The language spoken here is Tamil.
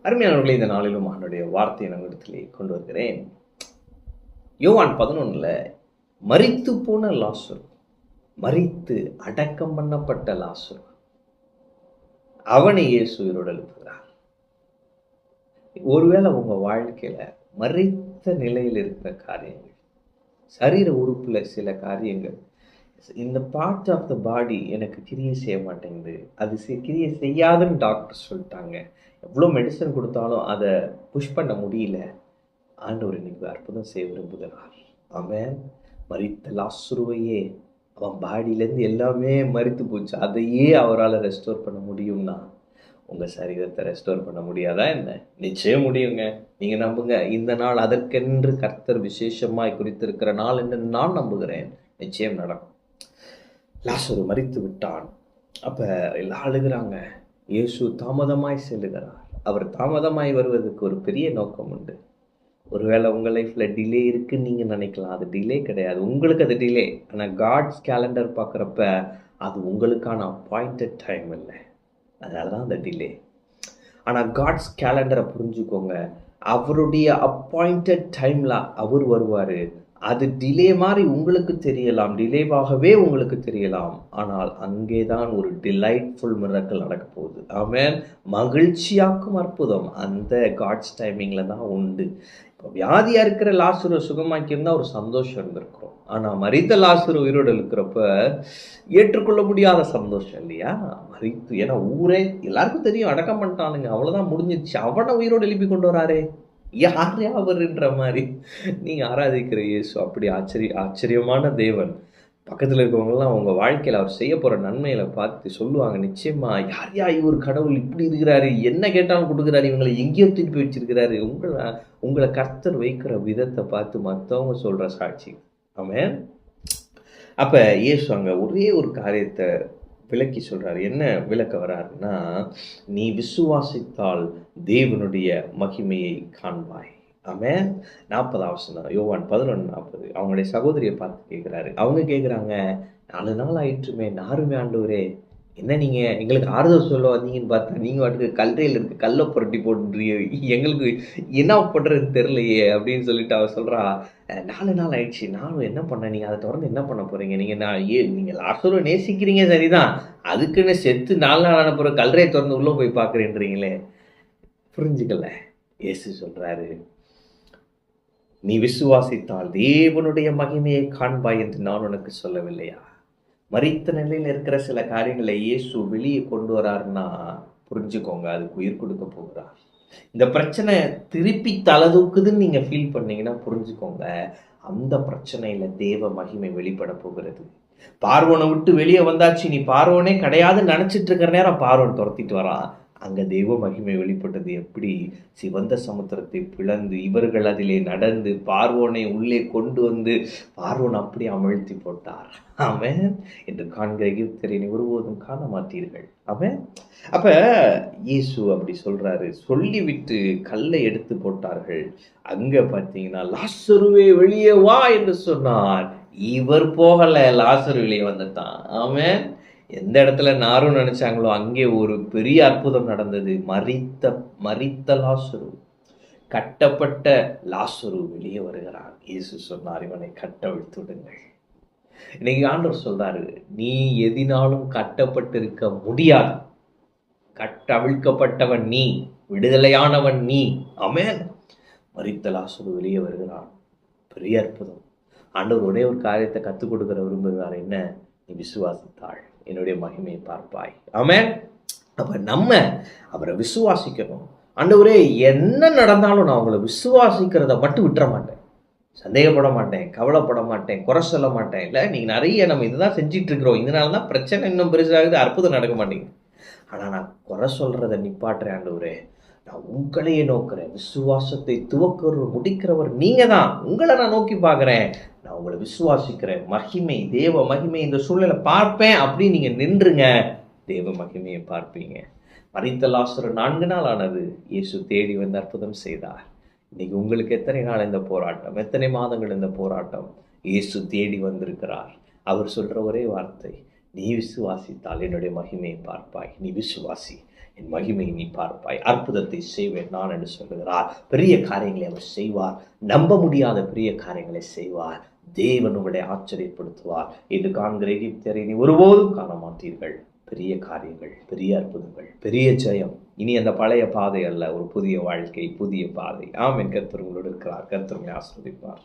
அருமையானவர்களே, இந்த நாளிலும் அவனுடைய வார்த்தையை நம்மிடத்திலே கொண்டு வருகிறேன். யோவான் 11 மரித்து போன லாசரு, மரித்து அடக்கம் பண்ணப்பட்ட லாசரு, அவனை இயேசு உயிரோடு எழுப்புகிறார். ஒருவேளை உங்க வாழ்க்கையில மரித்த நிலையில் இருக்கிற காரியங்கள், சரீர உறுப்புல சில காரியங்கள், இந்த பார்ட் ஆஃப் த பாடி எனக்கு கிரியை செய்ய மாட்டேங்குது, அது கிரியை செய்யாதுன்னு டாக்டர் சொல்லிட்டாங்க, எவ்வளோ மெடிசன் கொடுத்தாலும் அதை புஷ் பண்ண முடியல. ஆண்டவர் இன்னைக்கு அற்புதம் செய்ய விரும்புகிறார். அவன் மரித்த லாசருவையே, அவன் பாடியிலேருந்து எல்லாமே மரித்து போச்சு, அதையே அவரால் ரெஸ்டோர் பண்ண முடியும்னா உங்கள் சரீரத்தை ரெஸ்டோர் பண்ண முடியாதா என்ன? நிச்சயம் முடியுங்க. நீங்கள் நம்புங்க. இந்த நாள் அதற்கென்று கர்த்தர் விசேஷமாய் குறித்திருக்கிற நாள் என்று நான் நம்புகிறேன். நிச்சயம் நடக்கும். லாசரு மரித்து விட்டான். அப்போ எல்லாம் அழுகிறாங்க. இயேசு தாமதமாய் செல்லுகிறார். அவர் தாமதமாய் வருவதற்கு ஒரு பெரிய நோக்கம் உண்டு. ஒருவேளை உங்கள் லைஃப்பில் டிலே இருக்குன்னு நீங்கள் நினைக்கலாம். அது டிலே கிடையாது, உங்களுக்கு அது டிலே. ஆனால் காட்ஸ் கேலண்டர் பார்க்குறப்ப அது உங்களுக்கான அப்பாயிண்டட் டைம் இல்லை, அதனால தான் அந்த டிலே. ஆனால் காட்ஸ் கேலண்டரை புரிஞ்சுக்கோங்க. அவருடைய அப்பாயிண்டட் டைமில் அவர் வருவார். அது டிலே மாதிரி உங்களுக்கு தெரியலாம், டிலேவாகவே உங்களுக்கு தெரியலாம். ஆனால் அங்கே தான் ஒரு டிலைட்ஃபுல் மிரக்கல் நடக்க போகுது. ஆமென். மகிழ்ச்சியாக்கும் அற்புதம் அந்த காட்ஸ் டைமிங்கில் தான் உண்டு. இப்போ வியாதியாக இருக்கிற லாசரு சுகமாக்கியிருந்தால் ஒரு சந்தோஷம் இருந்திருக்கிறோம். ஆனால் மரித்த லாசரு உயிரோடு இருக்கிறப்ப ஏற்றுக்கொள்ள முடியாத சந்தோஷம் இல்லையா? மரித்து, ஏன்னா ஊரே எல்லாருக்கும் தெரியும் அடக்கம் பண்ணிட்டானுங்க, அவ்வளோதான் முடிஞ்சிச்சு. அவனை உயிரோடு எழுப்பி கொண்டு வராரே, யார் அவருன்ற மாதிரி. நீங்கள் ஆராதிக்கிற இயேசு அப்படி ஆச்சரியமான தேவன். பக்கத்தில் இருக்கவங்கலாம் அவங்க வாழ்க்கையில் அவர் செய்ய போகிற நன்மைகளை பார்த்து சொல்லுவாங்க, நிச்சயமா யார் இவர் கடவுள் இப்படி இருக்கிறாரு, என்ன கேட்டாலும் கொடுக்குறாரு, இவங்களை எங்கேயோ தூக்கி போய் வச்சிருக்கிறாரு. உங்களை கர்த்தர் வைக்கிற விதத்தை பார்த்து மற்றவங்க சொல்கிற சாட்சி. ஆமென். அப்போ இயேசு அங்கே ஒரே ஒரு காரியத்தை விளக்கி சொல்கிறார். என்ன விளக்க வர்றாருன்னா, நீ விசுவாசித்தால் தேவனுடைய மகிமையை காண்பாய். ஆமென். 40 வசனம், யோவான் 11:40. அவங்களுடைய சகோதரியை பார்த்து கேட்குறாரு. அவங்க கேட்குறாங்க, 4 நாள் ஆயிற்றுமே, நாருமே ஆண்டவரே, என்ன நீங்கள் எங்களுக்கு ஆறுதல் சொல்ல வந்தீங்கன்னு பார்த்தா நீங்கள் வாட்டுக்கு கல்றையில் இருக்க கல்லை புரட்டி போட்டுறீங்க, எங்களுக்கு என்ன பண்ணுறதுன்னு தெரிலையே அப்படின்னு சொல்லிட்டு அவள் சொல்கிறா, 4 நாள் ஆயிடுச்சு, நானும் என்ன பண்ணேன், நீங்கள் அதை தொடர்ந்து என்ன பண்ண போகிறீங்க, நீங்கள் லாசருவை நேசிக்கிறீங்க சரிதான், அதுக்குன்னு செத்து 4 நாள் ஆன பிறகு கல்றையை திறந்து உள்ளே போய் பார்க்குறேன்றீங்களே. புரிஞ்சுக்கல. இயேசு சொல்கிறாரு, நீ விசுவாசித்தால் தேவனுடைய மகிமையை காண்பாய் என்று நான் உனக்கு சொல்லவில்லையா? மரித்த நிலையில் இருக்கிற சில காரியங்களை இயேசு வெளியே கொண்டு வராருன்னா புரிஞ்சுக்கோங்க, அதுக்கு உயிர் கொடுக்க போகிறார். இந்த பிரச்சனை திருப்பி தலதூக்குதுன்னு நீங்கள் ஃபீல் பண்ணீங்கன்னா புரிஞ்சுக்கோங்க, அந்த பிரச்சனையில் தேவ மகிமை வெளிப்பட போகிறது. பார்வோனை விட்டு வெளியே வந்தாச்சு, நீ பார்வோனே கிடையாதுன்னு நினச்சிட்டு இருக்கிற நேரம் பார்வோன் துரத்திட்டு வரான். அங்கே தெய்வ மகிமை வெளிப்பட்டது. எப்படி? சிவந்த சமுத்திரத்தை பிளந்து இவர்கள் அதிலே நடந்து பார்வோனை உள்ளே கொண்டு வந்து பார்வோன் அப்படி அமிழ்த்தி போட்டார். ஆமென். என்று காண்கிற எகிப்தியரை ஒருபோதும் காண மாட்டீர்கள். ஆமென். அப்போ இயேசு அப்படி சொல்கிறாரு. சொல்லிவிட்டு கல்லை எடுத்து போட்டார்கள். அங்கே பார்த்தீங்கன்னா லாசருவே வெளியே வா என்று சொன்னார். இவர் போகலை, லாசரு வெளியே வந்துட்டான். ஆமென். எந்த இடத்துல நாரும் நினைச்சாங்களோ அங்கே ஒரு பெரிய அற்புதம் நடந்தது. மரித்த லாசரு, கட்டப்பட்ட லாசரு வெளியே வருகிறார். இயேசு சொன்னார், இவனை கட்டவிழ்த்து விடுங்கள். இன்னைக்கு ஆண்டவர் சொல்றாரு, நீ எதினாலும் கட்டப்பட்டிருக்க முடியாது, கட்டவிழ்க்கப்பட்டவன் நீ, விடுதலையானவன் நீ. ஆமென். மரித்த லாசரு வெளியே வருகிறான். பெரிய அற்புதம். ஆண்டவர் ஒரே ஒரு காரியத்தை கற்றுக் கொடுக்கிற விரும்புகிறார். என்ன? நீ விசுவாசித்தாள் என்னுடைய மகிமையை பார்ப்பாய். ஆமென். அப்ப நம்ம அவரை விசுவாசிக்கணும். ஆண்டவரே, என்ன நடந்தாலும் நான் உங்களை விசுவாசிக்கிறத மட்டும் விட்டுற மாட்டேன், சந்தேகப்பட மாட்டேன், கவலைப்பட மாட்டேன், குறை சொல்ல மாட்டேன். இல்லை, நீங்கள் நிறைய நம்ம இதுதான் செஞ்சிட்டு இருக்கிறோம், இதனால தான் பிரச்சனை இன்னும் பெருசாகுது, அற்புதம் நடக்க மாட்டேங்குது. ஆனால் நான் குறை சொல்றதை நிப்பாட்டுறேன். ஆண்டவரே, நான் உங்களையே நோக்கிறேன். விசுவாசத்தை துவக்கிறவர் முடிக்கிறவர் நீங்க தான். உங்களை நான் நோக்கி பார்க்குறேன், நான் உங்களை விசுவாசிக்கிறேன். மகிமை, தேவ மகிமை இந்த சூழ்நிலை பார்ப்பேன் அப்படின்னு நீங்கள் நின்றுங்க, தேவ மகிமையை பார்ப்பீங்க. மரித்த லாசரு 4 நாள் ஆனது. இயேசு தேடி வந்து அற்புதம் செய்தார். இன்னைக்கு உங்களுக்கு எத்தனை நாள் இந்த போராட்டம், எத்தனை மாதங்கள் இந்த போராட்டம்? இயேசு தேடி வந்திருக்கிறார். அவர் சொல்கிற ஒரே வார்த்தை, நீ விசுவாசித்தால் என்னுடைய மகிமையை பார்ப்பாய். நீ விசுவாசி, என் மகிமையை நீ பார்ப்பாய். அற்புதத்தை செய்வேன் நான் என்று சொல்லுகிறார். பெரிய காரியங்களை அவர் செய்வார். நம்ப முடியாத பெரிய காரியங்களை செய்வார். தேவன் உங்களை ஆச்சரியப்படுத்துவார். இன்று காண்கிற எகிப்தியரை நீ ஒருபோதும் காண மாட்டீர்கள். பெரிய காரியங்கள், பெரிய அற்புதங்கள், பெரிய ஜெயம். இனி அந்த பழைய பாதை அல்ல, ஒரு புதிய வாழ்க்கை, புதிய பாதை. ஆமென். கர்த்தர் உங்களோடு இருக்கிறார். கர்த்தர் உங்களை ஆசீர்வதிப்பார்.